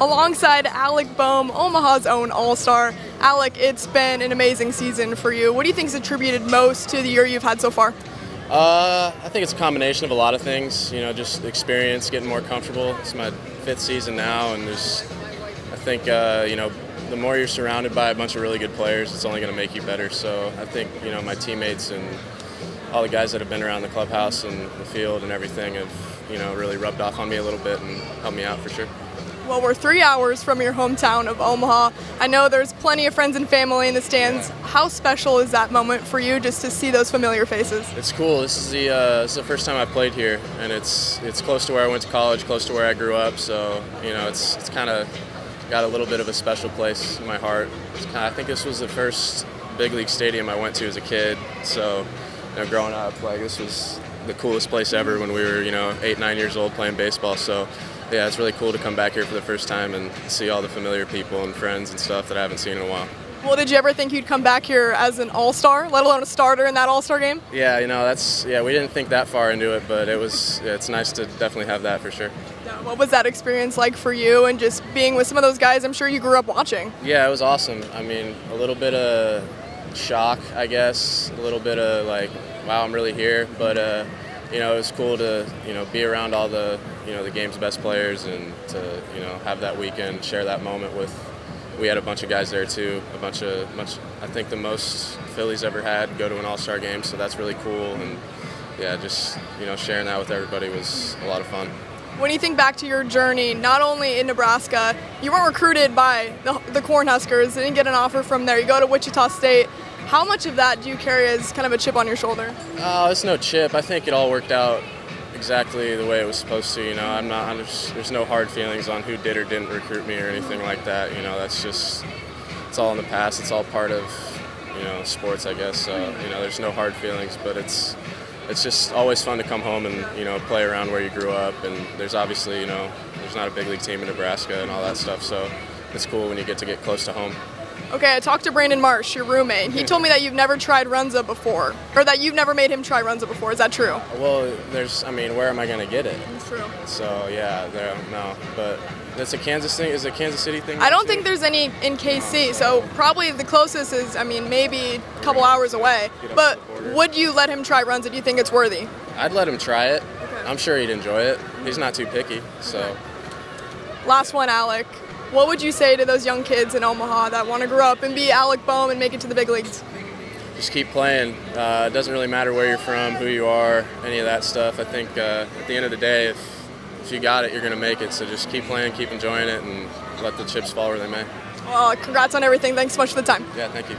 alongside Alec Bohm, Omaha's own all-star. Alec, it's been an amazing season for you. What do you think is attributed most to the year you've had so far? I think it's a combination of a lot of things. Just experience, getting more comfortable. It's my 5th season now, and I think the more you're surrounded by a bunch of really good players, it's only going to make you better. So I think my teammates and all the guys that have been around the clubhouse and the field and everything have really rubbed off on me a little bit and helped me out for sure. Well, we're 3 hours from your hometown of Omaha. I know there's plenty of friends and family in the stands. Yeah. How special is that moment for you, just to see those familiar faces? It's cool. This is the first time I've played here, and it's close to where I went to college, close to where I grew up. So it's kind of got a little bit of a special place in my heart. I think this was the first big league stadium I went to as a kid. So growing up, this was the coolest place ever when we were 8, 9 years old playing baseball. So yeah, it's really cool to come back here for the first time and see all the familiar people and friends and stuff that I haven't seen in a while. Well, did you ever think you'd come back here as an all-star, let alone a starter in that all-star game? Yeah, we didn't think that far into it, but it's nice to definitely have that for sure. Yeah, what was that experience like for you, and just being with some of those guys I'm sure you grew up watching? Yeah, it was awesome. I mean, a little bit of shock, I guess, a little bit of wow, I'm really here, but it was cool to be around all the the game's best players and to have that weekend, share that moment with. We had a bunch of guys there too, I think the most Phillies ever had go to an all-star game, so that's really cool. And yeah, just sharing that with everybody was a lot of fun. When you think back to your journey, not only in Nebraska, you weren't recruited by the Cornhuskers, didn't get an offer from there. You go to Wichita State. How much of that do you carry as kind of a chip on your shoulder? Oh, it's no chip. I think it all worked out exactly the way it was supposed to. There's no hard feelings on who did or didn't recruit me or anything like that. That's just, it's all in the past. It's all part of sports, I guess. So there's no hard feelings, but it's just always fun to come home and play around where you grew up. And there's obviously there's not a big league team in Nebraska and all that stuff. So it's cool when you get close to home. Okay, I talked to Brandon Marsh, your roommate. He told me that you've never tried Runza before, or that you've never made him try Runza before. Is that true? Well, where am I going to get it? It's true. So yeah, no, but that's a Kansas thing. Is it a Kansas City thing? I don't think there's any in KC, so probably the closest is, maybe a couple hours away. But would you let him try Runza? Do you think it's worthy? I'd let him try it. Okay. I'm sure he'd enjoy it. He's not too picky, so. Last one, Alec. What would you say to those young kids in Omaha that want to grow up and be Alec Bohm and make it to the big leagues? Just keep playing. It doesn't really matter where you're from, who you are, any of that stuff. I think at the end of the day, if you got it, you're going to make it. So just keep playing, keep enjoying it, and let the chips fall where they may. Well, congrats on everything. Thanks so much for the time. Yeah, thank you.